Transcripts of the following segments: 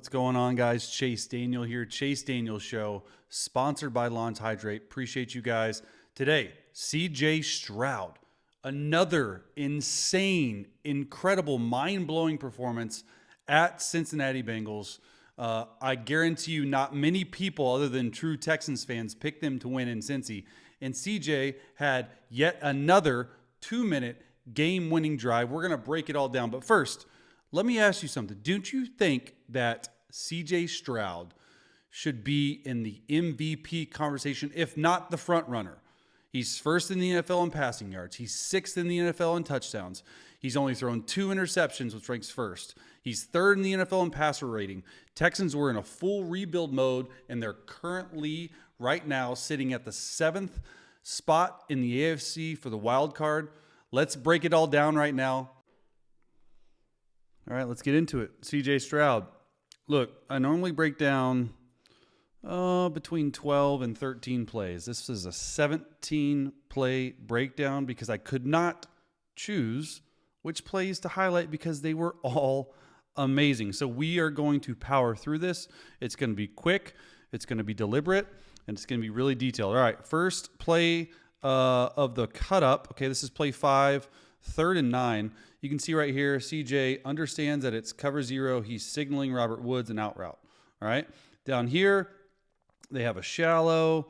What's going on, guys? Chase Daniel here. Chase Daniel Show, sponsored by Lawns Hydrate. Appreciate you guys. Today, CJ Stroud. Another insane, incredible, mind-blowing performance at Cincinnati Bengals. I guarantee you not many people other than true Texans fans picked them to win in Cincy. And CJ had yet another 2-minute game-winning drive. We're going to break it all down. But first, let me ask you something. Don't you think that CJ Stroud should be in the MVP conversation, if not the front runner? He's first in the NFL in passing yards. He's sixth in the NFL in touchdowns. He's only thrown 2 interceptions, which ranks first. He's third in the NFL in passer rating. Texans were in a full rebuild mode, and they're currently, right now, sitting at the 7th spot in the AFC for the wild card. Let's break it all down right now. All right, let's get into it. CJ Stroud. Look, I normally break down between 12 and 13 plays. This is a 17-play breakdown because I could not choose which plays to highlight because they were all amazing. So we are going to power through this. It's going to be quick, it's going to be deliberate, and it's going to be really detailed. All right, first play of the cut up. Okay, this is play 5, 3rd and 9. You can see right here, CJ understands that it's cover 0. He's signaling Robert Woods an out route. All right, down here, they have a shallow,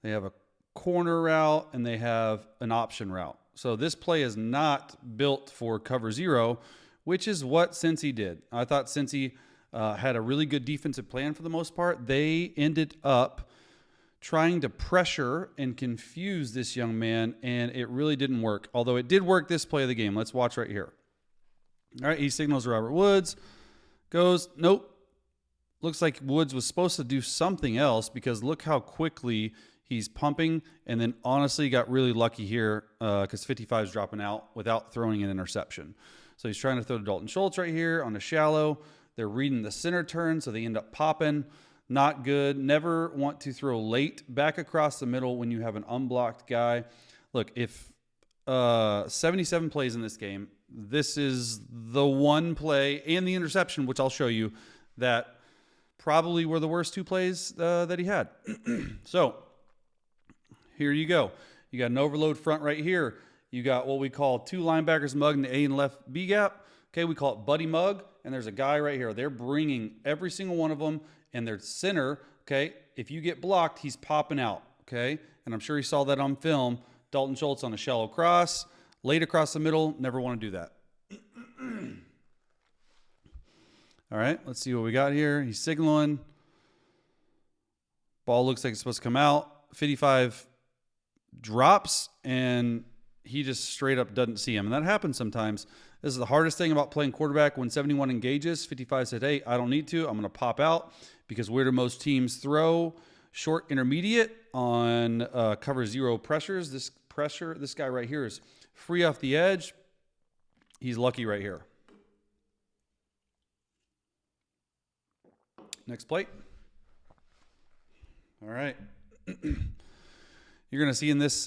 they have a corner route, and they have an option route. So this play is not built for cover 0, which is what Cincy did. I thought Cincy had a really good defensive plan for the most part. They ended up trying to pressure and confuse this young man, and it really didn't work. Although it did work this play of the game. Let's watch right here. All right, he signals Robert Woods. Goes, nope. Looks like Woods was supposed to do something else because look how quickly he's pumping, and then honestly got really lucky here because 55 is dropping out without throwing an interception. So he's trying to throw to Dalton Schultz right here on the shallow. They're reading the center turn, so they end up popping. Not good. Never want to throw late back across the middle when you have an unblocked guy. Look, if 77 plays in this game, this is the one play and the interception, which I'll show you, that probably were the worst 2 plays that he had. So here you go. You got an overload front right here. You got what we call 2 linebackers mug in the A and left B gap. Okay, we call it buddy mug. And there's a guy right here. They're bringing every single one of them, and their center, okay, if you get blocked, he's popping out, okay? And I'm sure he saw that on film. Dalton Schultz on a shallow cross, late across the middle, never want to do that. All right, let's see what we got here. He's signaling. Ball looks like it's supposed to come out. 55 drops, and he just straight up doesn't see him. And that happens sometimes. This is the hardest thing about playing quarterback. When 71 engages, 55 said, hey, I don't need to. I'm going to pop out because where do most teams throw? Short intermediate on cover 0 pressures. This guy right here is free off the edge. He's lucky right here. Next plate. All right. You're going to see in this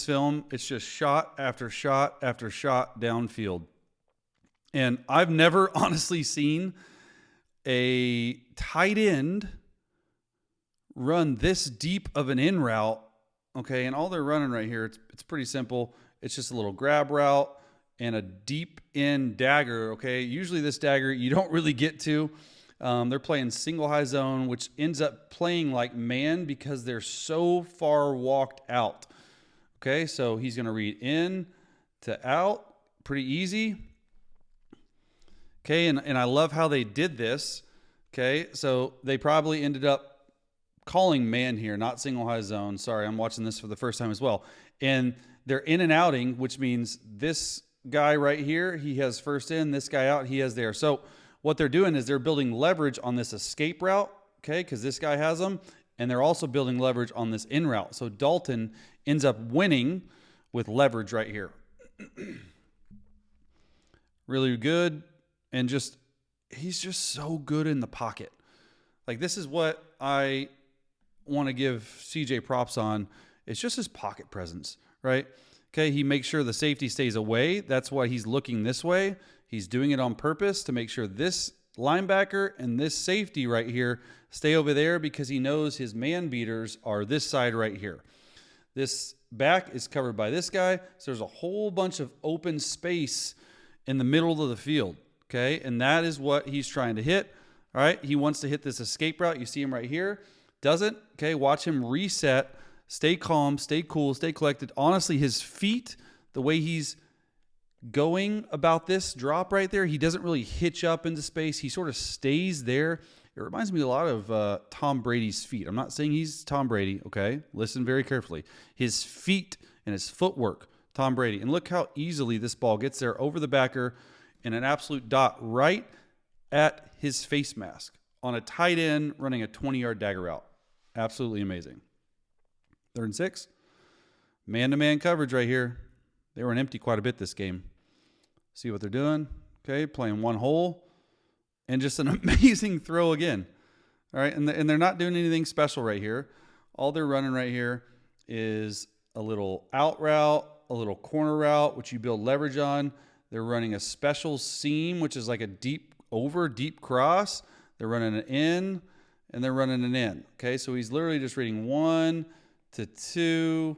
film, it's just shot after shot after shot downfield. And I've never honestly seen a tight end run this deep of an in route. Okay, and all they're running right here, it's pretty simple. It's just a little grab route and a deep in dagger. Okay, usually this dagger you don't really get to. They're playing single high zone, which ends up playing like man because they're so far walked out. Okay, so he's going to read in to out. Pretty easy. Okay, and I love how they did this. Okay, so they probably ended up calling man here, not single high zone. Sorry, I'm watching this for the first time as well. And they're in and outing, which means this guy right here, he has first in, this guy out, he has there. So what they're doing is they're building leverage on this escape route, okay, because this guy has them, and they're also building leverage on this in route. So Dalton ends up winning with leverage right here. Really good, and he's just so good in the pocket. Like, this is what I want to give CJ props on. It's just his pocket presence, right? Okay, he makes sure the safety stays away. That's why he's looking this way. He's doing it on purpose to make sure this linebacker and this safety right here stay over there because he knows his man beaters are this side right here. This back is covered by this guy, so there's a whole bunch of open space in the middle of the field, okay? And that is what he's trying to hit, all right? He wants to hit this escape route. You see him right here. Doesn't, okay? Watch him reset. Stay calm, stay cool, stay collected. Honestly, his feet, the way he's going about this drop right there, he doesn't really hitch up into space. He sort of stays there. It reminds me a lot of Tom Brady's feet. I'm not saying he's Tom Brady, okay? Listen very carefully. His feet and his footwork, Tom Brady. And look how easily this ball gets there over the backer in an absolute dot right at his face mask on a tight end running a 20-yard dagger route. Absolutely amazing. 3rd and 6. Man-to-man coverage right here. They were in empty quite a bit this game. See what they're doing. Okay, playing one hole. And just an amazing throw again. All right, and they're not doing anything special right here. All they're running right here is a little out route, a little corner route, which you build leverage on. They're running a special seam, which is like a deep cross. They're running an in, and they're running an in. Okay, so he's literally just reading 1 to 2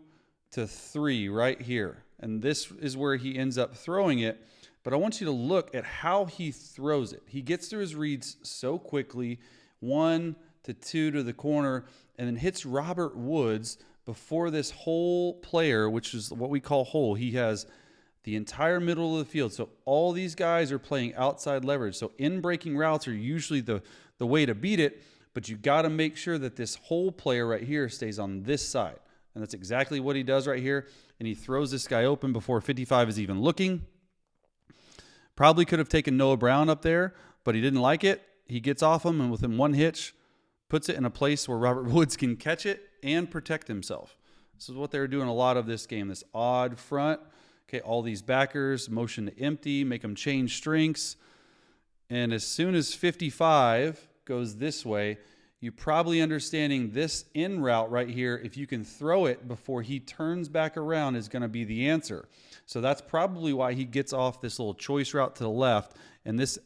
to 3 right here. And this is where he ends up throwing it. But I want you to look at how he throws it. He gets through his reads so quickly, 1 to 2 to the corner, and then hits Robert Woods before this whole player, which is what we call hole. He has the entire middle of the field. So all these guys are playing outside leverage. So in-breaking routes are usually the way to beat it, but you got to make sure that this whole player right here stays on this side. And that's exactly what he does right here. And he throws this guy open before 55 is even looking. Probably could have taken Noah Brown up there, but he didn't like it. He gets off him and within one hitch, puts it in a place where Robert Woods can catch it and protect himself. This is what they were doing a lot of this game, this odd front. Okay, all these backers, motion to empty, make them change strengths. And as soon as 55 goes this way, you probably understanding this in route right here, if you can throw it before he turns back around, is going to be the answer. So that's probably why he gets off this little choice route to the left. And this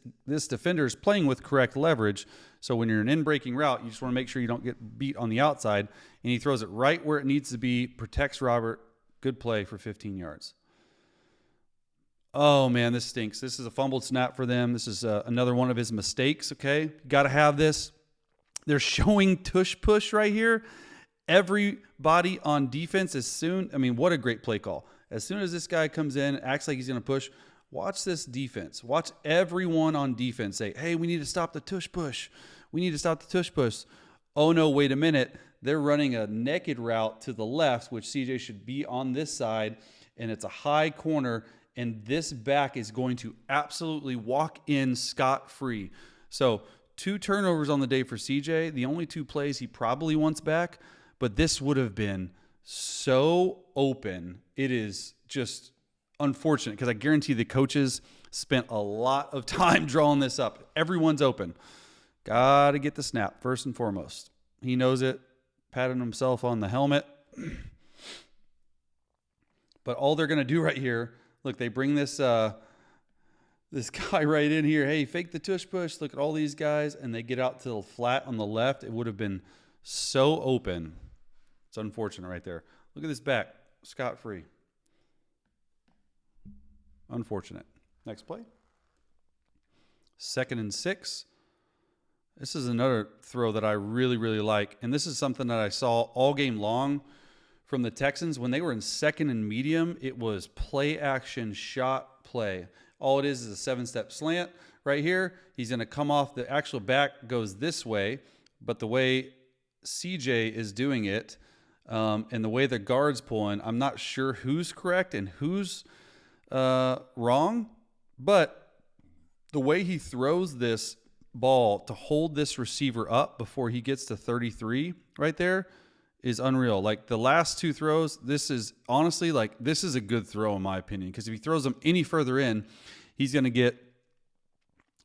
defender is playing with correct leverage. So when you're an in-breaking route, you just want to make sure you don't get beat on the outside. And he throws it right where it needs to be, protects Robert. Good play for 15 yards. Oh, man, this stinks. This is a fumbled snap for them. This is another one of his mistakes, okay? Got to have this. They're showing tush push right here. Everybody on defense what a great play call. As soon as this guy comes in, acts like he's going to push, watch this defense. Watch everyone on defense say, hey, we need to stop the tush push. We need to stop the tush push. Oh, no, wait a minute. They're running a naked route to the left, which CJ should be on this side, and it's a high corner, and this back is going to absolutely walk in scot-free. So 2 turnovers on the day for CJ. The only 2 plays he probably wants back, but this would have been so open. It is just unfortunate because I guarantee the coaches spent a lot of time drawing this up. Everyone's open. Got to get the snap first and foremost. He knows it. Patting himself on the helmet. But all they're going to do right here, look, they bring this this guy right in here. Hey, fake the tush push. Look at all these guys. And they get out to the flat on the left. It would have been so open. It's unfortunate right there. Look at this back. Scot-free. Unfortunate. Next play. 2nd and 6. This is another throw that I really, really like. And this is something that I saw all game long from the Texans. When they were in 2nd and medium, it was play action shot play. All it is a 7-step slant right here. He's going to come off. The actual back goes this way, but the way CJ is doing it and the way the guard's pulling, I'm not sure who's correct and who's wrong, but the way he throws this ball to hold this receiver up before he gets to 33 right there is unreal. Like the last 2 throws, this is honestly this is a good throw in my opinion, because if he throws them any further in, he's going to get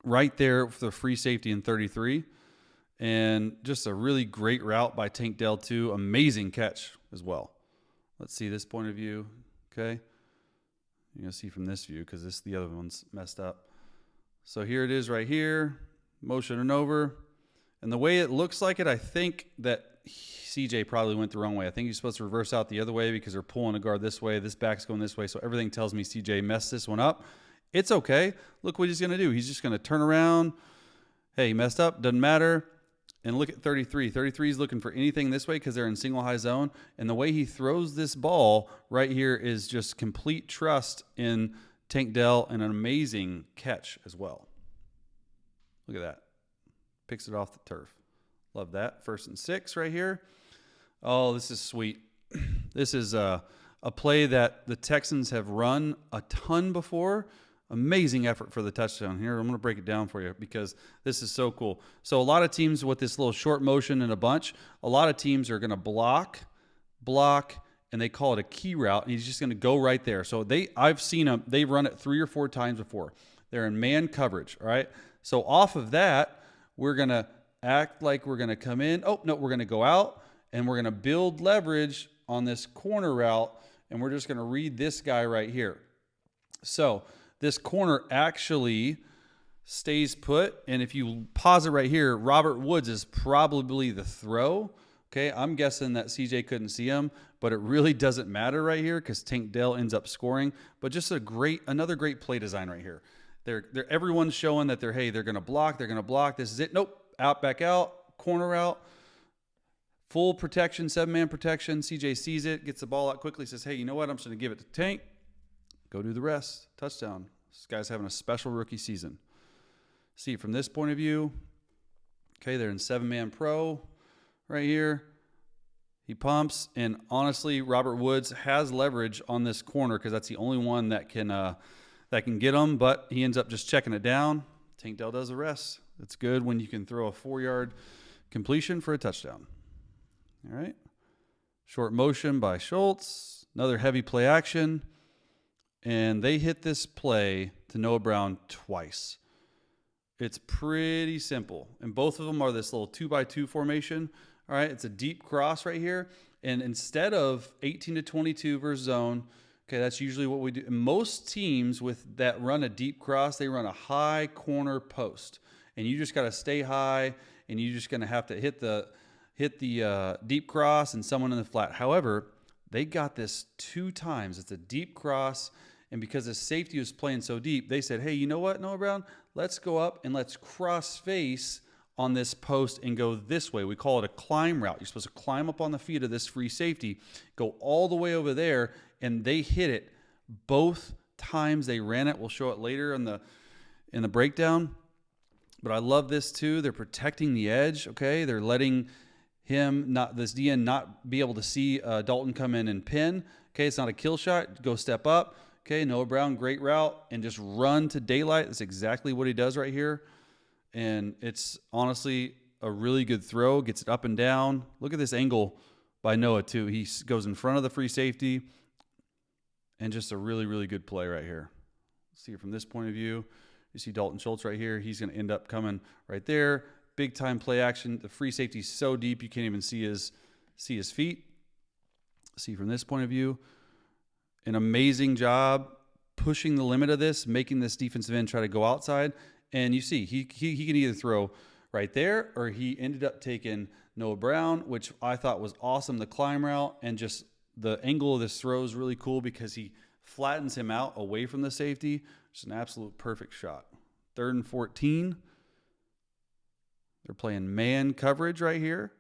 right there for the free safety in 33. And just a really great route by Tank Dell too. Amazing catch as well. Let's see this point of view. Okay. You're going to see from this view because the other one's messed up. So here it is right here. motioning over. And the way it looks like it, I think that CJ probably went the wrong way. I think he's supposed to reverse out the other way because they're pulling a guard this way. This back's going this way. So everything tells me CJ messed this one up. It's okay. Look what he's going to do. He's just going to turn around. Hey, he messed up. Doesn't matter. And look at 33. 33 is looking for anything this way because they're in single high zone. And the way he throws this ball right here is just complete trust in Tank Dell and an amazing catch as well. Look at that. Picks it off the turf. Love that. 1st and 6 right here. Oh, this is sweet. This is a play that the Texans have run a ton before. Amazing effort for the touchdown here. I'm going to break it down for you because this is so cool. So a lot of teams with this little short motion in a bunch, a lot of teams are going to block, and they call it a key route, and he's just going to go right there. So I've seen them. They run it 3 or 4 times before. They're in man coverage, all right? So off of that, we're going to act like we're going to come in. Oh, no, we're going to go out, and we're going to build leverage on this corner route, and we're just going to read this guy right here. So this corner actually stays put, and if you pause it right here, Robert Woods is probably the throw. Okay, I'm guessing that CJ couldn't see him, but it really doesn't matter right here because Tank Dell ends up scoring. But just another great play design right here. Everyone's showing that they're going to block, This is it. Nope, back out, corner out, full protection, 7-man protection. CJ sees it, gets the ball out quickly, says, hey, you know what? I'm just going to give it to Tank. Go do the rest. Touchdown. This guy's having a special rookie season. See it from this point of view. Okay, they're in 7-man pro right here. He pumps, and honestly, Robert Woods has leverage on this corner because that's the only one that can get him, but he ends up just checking it down. Tank Dell does the rest. It's good when you can throw a 4-yard completion for a touchdown. All right. Short motion by Schultz. Another heavy play action. And they hit this play to Noah Brown twice. It's pretty simple. And both of them are this little 2x2 formation. All right, it's a deep cross right here. And instead of 18 to 22 versus zone, okay, that's usually what we do. And most teams that run a deep cross, they run a high corner post. And you just got to stay high, and you're just going to have to hit the deep cross and someone in the flat. However, they got this 2 times. It's a deep cross. And because the safety was playing so deep, they said, hey, you know what, Noah Brown? Let's go up and let's cross face on this post and go this way. We call it a climb route. You're supposed to climb up on the feet of this free safety, go all the way over there, and they hit it both times they ran it. We'll show it later in the breakdown. But I love this too. They're protecting the edge, okay? They're letting this DN not be able to see Dalton come in and pin. Okay, it's not a kill shot. Go step up. Okay, Noah Brown, great route, and just run to daylight. That's exactly what he does right here. And it's honestly a really good throw. Gets it up and down. Look at this angle by Noah, too. He goes in front of the free safety. And just a really, really good play right here. See it from this point of view. You see Dalton Schultz right here. He's going to end up coming right there. Big time play action. The free safety's so deep you can't even see his feet. See from this point of view. An amazing job pushing the limit of this, making this defensive end try to go outside. And you see, he can either throw right there, or he ended up taking Noah Brown, which I thought was awesome, the climb route, and just the angle of this throw is really cool because he flattens him out away from the safety. It's an absolute perfect shot. 3rd and 14. They're playing man coverage right here.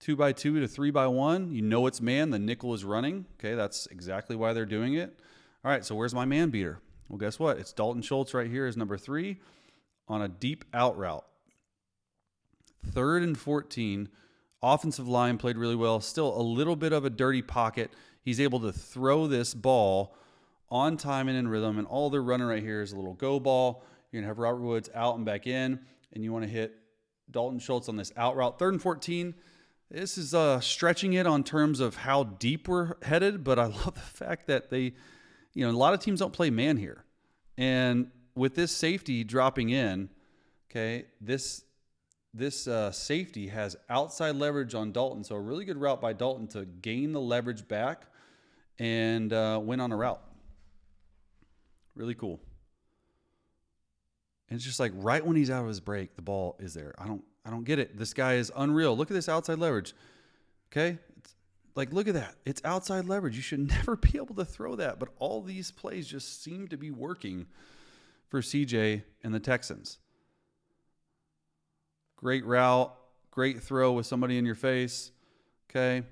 2x2 to 3x1. You know it's man. The nickel is running. Okay, that's exactly why they're doing it. All right, so where's my man beater? Well, guess what? It's Dalton Schultz right here is number 3 on a deep out route. 3rd and 14. Offensive line played really well. Still a little bit of a dirty pocket. He's able to throw this ball on time and in rhythm, and all they're running right here is a little go ball. You're going to have Robert Woods out and back in, and you want to hit Dalton Schultz on this out route. 3rd and 14. This is stretching it on terms of how deep we're headed, but I love the fact that a lot of teams don't play man here. And with this safety dropping in, okay, this safety has outside leverage on Dalton, so a really good route by Dalton to gain the leverage back and win on a route. Really cool. And it's just like right when he's out of his break, the ball is there. I don't get it. This guy is unreal. Look at this outside leverage. Okay? It's like, look at that. It's outside leverage. You should never be able to throw that. But all these plays just seem to be working for CJ and the Texans. Great route. Great throw with somebody in your face. Okay?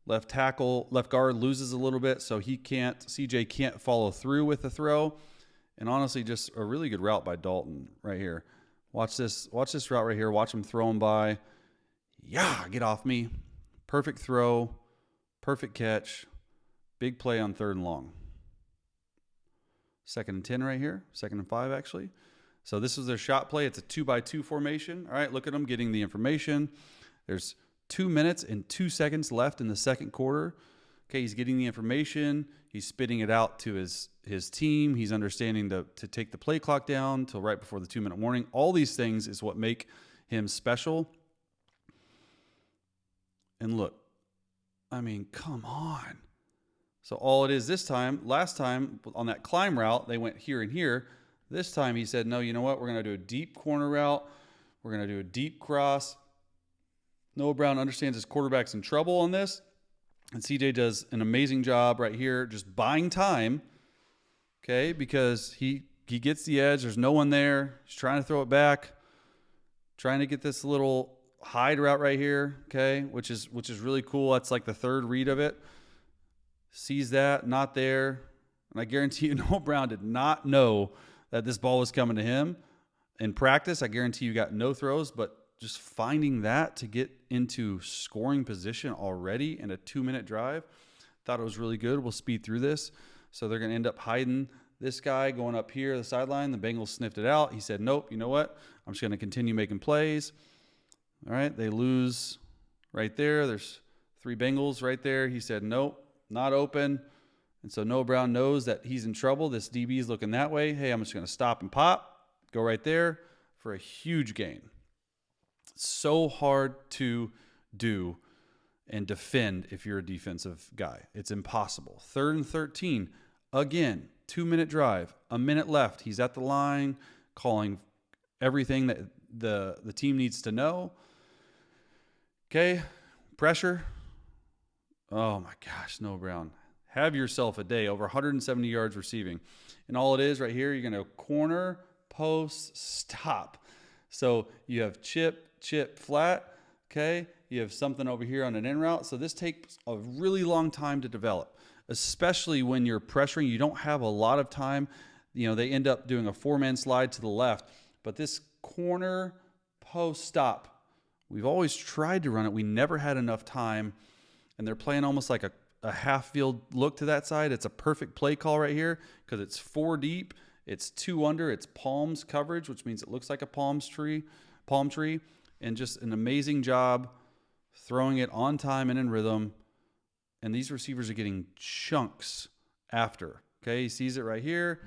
Left guard loses a little bit, so CJ can't follow through with the throw. And honestly, just a really good route by Dalton right here. Watch this route right here. Watch him throw him by. Yeah, get off me. Perfect throw. Perfect catch. Big play on 3rd and long. 2nd and 10 right here. 2nd and 5, actually. So this is their shot play. It's a 2-by-2 formation. All right, look at them getting the information. There's 2 minutes and 2 seconds left in the second quarter. Okay, he's getting the information. He's spitting it out to his team. He's understanding to take the play clock down till right before the 2-minute warning. All these things is what make him special. And look, I mean, come on. So all it is this time, last time on that climb route, they went here and here. This time he said, no, you know what? We're going to do a deep corner route. We're going to do a deep cross. Noah Brown understands his quarterback's in trouble on this. And CJ does an amazing job right here just buying time, okay, because he gets the edge. There's no one there. He's trying to throw it back, trying to get this little hide route right here, okay, which is really cool. That's like the 3rd read of it. Sees that, not there. And I guarantee you Noah Brown did not know that this ball was coming to him. In practice, I guarantee you got no throws, but just finding that to get into scoring position already in a 2-minute drive, thought it was really good. We'll speed through this. So they're going to end up hiding this guy going up here, the sideline. The Bengals sniffed it out. He said, nope, you know what? I'm just going to continue making plays. All right, they lose right there. There's 3 Bengals right there. He said, nope, not open. And so Noah Brown knows that he's in trouble. This DB is looking that way. Hey, I'm just going to stop and pop, go right there for a huge gain. So hard to do and defend if you're a defensive guy. It's impossible. 3rd and 13. Again, 2-minute drive. A minute left. He's at the line calling everything that the team needs to know. Okay, pressure. Oh my gosh, Noah Brown. Have yourself a day. Over 170 yards receiving. And all it is right here, you're going to corner, post, stop. So you have chip, flat, okay? You have something over here on an in route. So this takes a really long time to develop, especially when you're pressuring. You don't have a lot of time. You know, they end up doing a 4-man slide to the left. But this corner, post, stop. We've always tried to run it. We never had enough time. And they're playing almost like a half-field look to that side. It's a perfect play call right here because it's 4 deep. It's 2 under. It's palms coverage, which means it looks like a palm tree. And just an amazing job throwing it on time and in rhythm. And these receivers are getting chunks after. Okay, he sees it right here.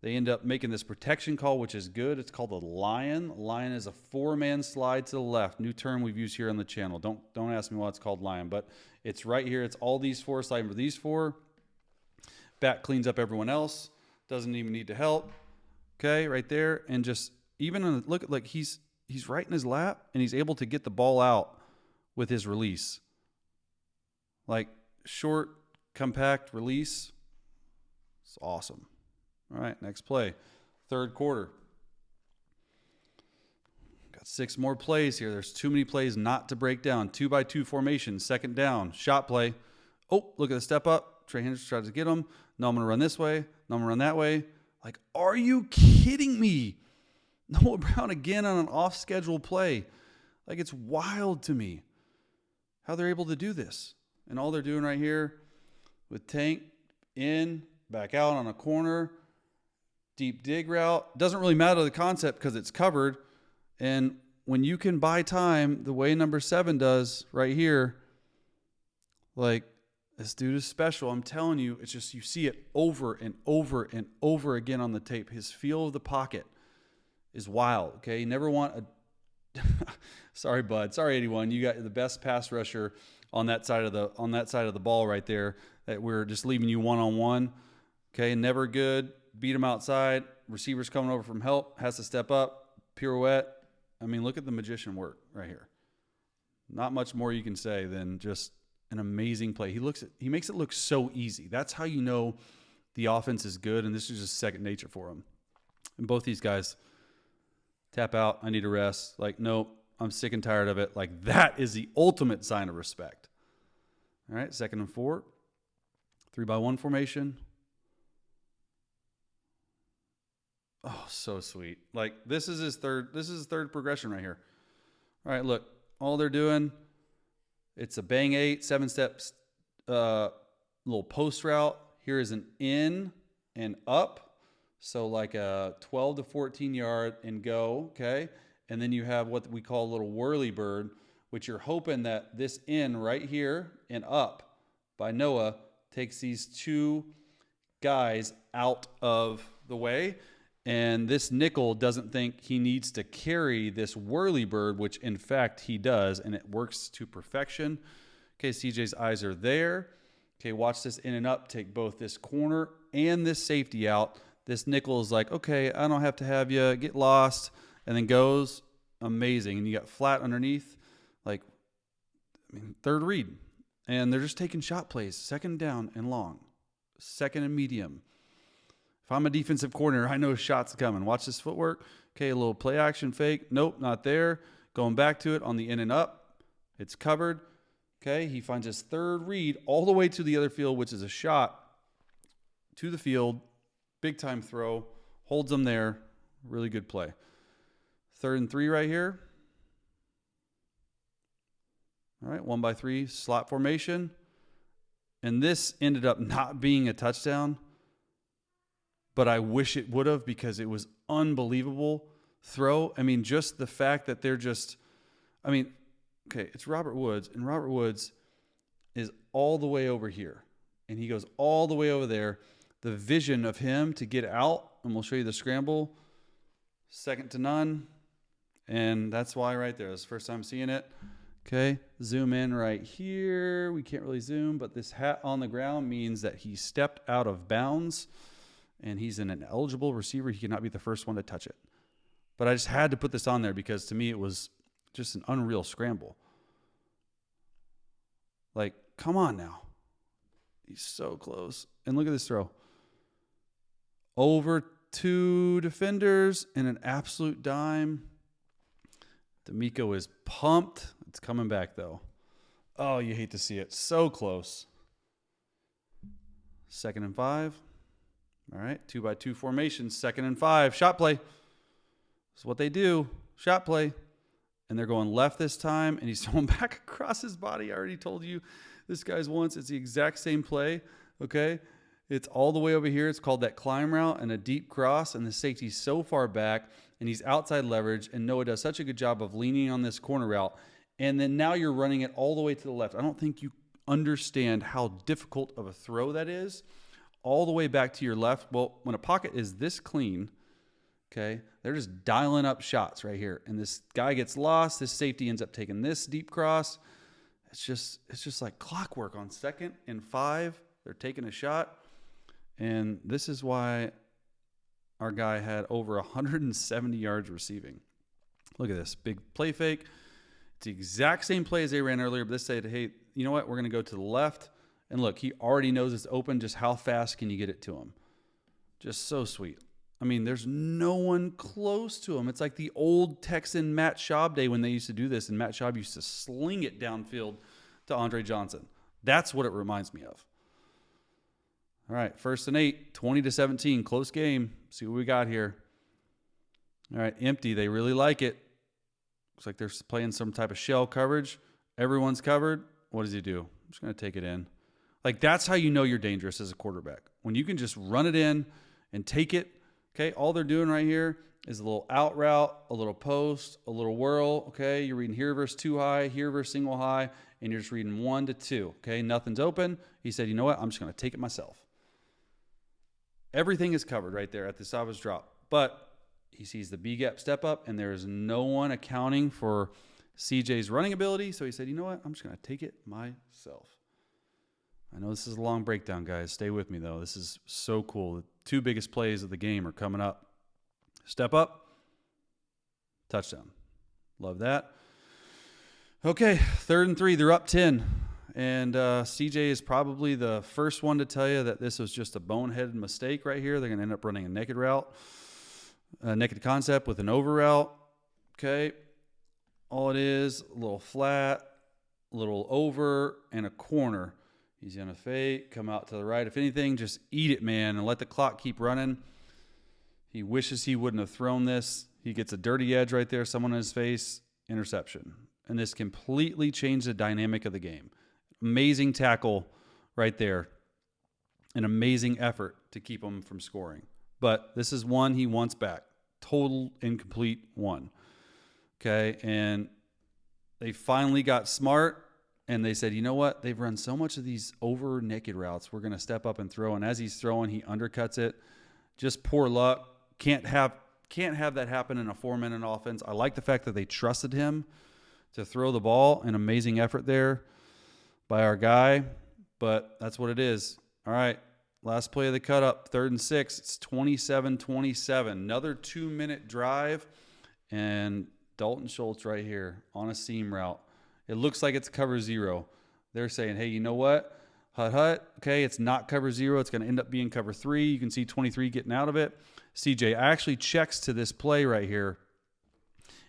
They end up making this protection call, which is good. It's called a lion. Lion is a 4-man slide to the left. New term we've used here on the channel. Don't ask me why it's called lion, but it's right here. It's all these 4 sliding for these 4. Back cleans up everyone else. Doesn't even need to help. Okay, right there. And just even on the, look, like he's right in his lap and he's able to get the ball out with his release. Like short, compact release. It's awesome. All right, next play. 3rd quarter. Got 6 more plays here. There's too many plays not to break down. 2-by-2 formation, 2nd down, shot play. Oh, look at the step up. Trey Hendricks tries to get him. No, I'm going to run this way. No, I'm going to run that way. Like, are you kidding me? Noah Brown again on an off-schedule play. Like, it's wild to me how they're able to do this. And all they're doing right here with Tank in, back out on a corner, deep dig route. Doesn't really matter the concept because it's covered. And when you can buy time the way number 7 does right here, like, this dude is special. I'm telling you, it's just you see it over and over and over again on the tape. His feel of the pocket is wild, okay? You never want a sorry, bud. Sorry, 81. You got the best pass rusher on that side of the ball right there that we're just leaving you one-on-one. Okay, never good. beat him outside. Receiver's coming over from help, has to step up, pirouette. I mean, look at the magician work right here. Not much more you can say than just an amazing play. He makes it look so easy. That's how you know the offense is good, and this is just second nature for him. And both these guys tap out, I need a rest. Like, nope, I'm sick and tired of it. Like, that is the ultimate sign of respect. All right, 2nd and 4. 3-by-1 formation. Oh, so sweet. Like, this is his third progression right here. All right, look, all they're doing, it's a bang 8, 7 steps, little post route. Here is an in and up. So like a 12 to 14 yard and go, okay? And then you have what we call a little whirly bird, which you're hoping that this in right here and up by Noah takes these two guys out of the way. And this nickel doesn't think he needs to carry this whirly bird, which in fact he does, and it works to perfection. Okay, CJ's eyes are there. Okay, watch this in and up, take both this corner and this safety out. This nickel is like, okay, I don't have to have you, get lost, and then goes. Amazing. And you got flat underneath, like, I mean, third read. And they're just taking shot plays, 2nd down and long, 2nd and medium. If I'm a defensive coordinator, I know shots coming. Watch this footwork. Okay, a little play action fake. Nope, not there. Going back to it on the in and up. It's covered. Okay, he finds his third read all the way to the other field, which is a shot to the field. Big time throw. Holds them there. Really good play. 3rd and 3 right here. All right, 1-by-3 slot formation. And this ended up not being a touchdown, but I wish it would have because it was unbelievable throw. I mean, just the fact that they're just, I mean, okay, it's Robert Woods, and Robert Woods is all the way over here, and he goes all the way over there. The vision of him to get out, and we'll show you the scramble, 2nd to none, and that's why right there. That's the first time seeing it. Okay, zoom in right here. We can't really zoom, but this hat on the ground means that he stepped out of bounds, and he's an ineligible receiver. He cannot be the first one to touch it. But I just had to put this on there because to me it was just an unreal scramble. Like, come on now. He's so close. And look at this throw. Over 2 defenders in an absolute dime. D'Amico is pumped. It's coming back, though. Oh, you hate to see it. So close. 2nd and 5. All right, 2-by-2 formation, 2nd and 5. Shot play. That's what they do. Shot play. And they're going left this time, and he's throwing back across his body. I already told you this guy's once. It's the exact same play, okay? It's all the way over here. It's called that climb route and a deep cross, and the safety's so far back, and he's outside leverage, and Noah does such a good job of leaning on this corner route, and then now you're running it all the way to the left. I don't think you understand how difficult of a throw that is, all the way back to your left. Well, when a pocket is this clean, okay, they're just dialing up shots right here. And this guy gets lost. This safety ends up taking this deep cross. It's just like clockwork on 2nd and 5. They're taking a shot. And this is why our guy had over 170 yards receiving. Look at this. Big play fake. It's the exact same play as they ran earlier, but this said, hey, you know what? We're going to go to the left. And look, he already knows it's open. Just how fast can you get it to him? Just so sweet. I mean, there's no one close to him. It's like the old Texan Matt Schaub day when they used to do this, and Matt Schaub used to sling it downfield to Andre Johnson. That's what it reminds me of. All right, 1st and 8, 20-17, close game. See what we got here. All right, empty. They really like it. Looks like they're playing some type of shell coverage. Everyone's covered. What does he do? I'm just going to take it in. Like, that's how you know you're dangerous as a quarterback. When you can just run it in and take it. Okay, all they're doing right here is a little out route, a little post, a little whirl. Okay, you're reading here versus 2 high, here versus single high, and you're just reading 1 to 2. Okay, nothing's open. He said, you know what? I'm just going to take it myself. Everything is covered right there at the Savage drop. But he sees the B-gap step up, and there is no one accounting for CJ's running ability. So he said, you know what? I'm just going to take it myself. I know this is a long breakdown, guys. Stay with me, though. This is so cool. The two biggest plays of the game are coming up. Step up, touchdown. Love that. Okay, 3rd and 3. They're up 10. And CJ is probably the first one to tell you that this was just a boneheaded mistake right here. They're going to end up running a naked route, a naked concept with an over route. Okay, all it is, a little flat, a little over, and a corner. He's going to fake, come out to the right. If anything, just eat it, man, and let the clock keep running. He wishes he wouldn't have thrown this. He gets a dirty edge right there, someone in his face, interception. And this completely changed the dynamic of the game. Amazing tackle right there. An amazing effort to keep him from scoring. But this is one he wants back. Total incomplete one. Okay, and they finally got smart, and they said, you know what? They've run so much of these over naked routes. We're going to step up and throw. And as he's throwing, he undercuts it. Just poor luck. Can't have that happen in a 4-minute offense. I like the fact that they trusted him to throw the ball. An amazing effort there by our guy, but that's what it is. All right, last play of the cut up, 3rd and 6. It's 27-27. Another 2-minute drive, and Dalton Schultz right here on a seam route. It looks like it's cover 0. They're saying, hey, you know what? Hut. Okay, it's not cover 0. It's going to end up being cover 3. You can see 23 getting out of it. CJ actually checks to this play right here.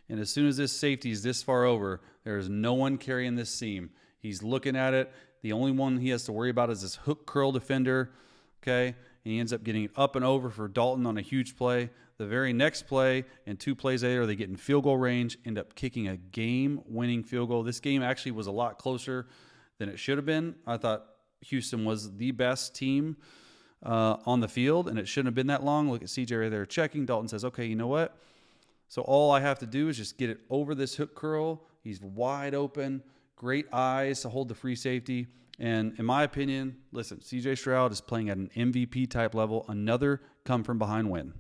And as soon as this safety is this far over, there is no one carrying this seam. He's looking at it. The only one he has to worry about is this hook curl defender. Okay, and he ends up getting it up and over for Dalton on a huge play. The very next play and 2 plays later, they get in field goal range, end up kicking a game-winning field goal. This game actually was a lot closer than it should have been. I thought Houston was the best team on the field, and it shouldn't have been that long. Look at CJ right there checking. Dalton says, okay, you know what? So all I have to do is just get it over this hook curl. He's wide open, great eyes to hold the free safety. And in my opinion, listen, CJ Stroud is playing at an MVP type level. Another come from behind win.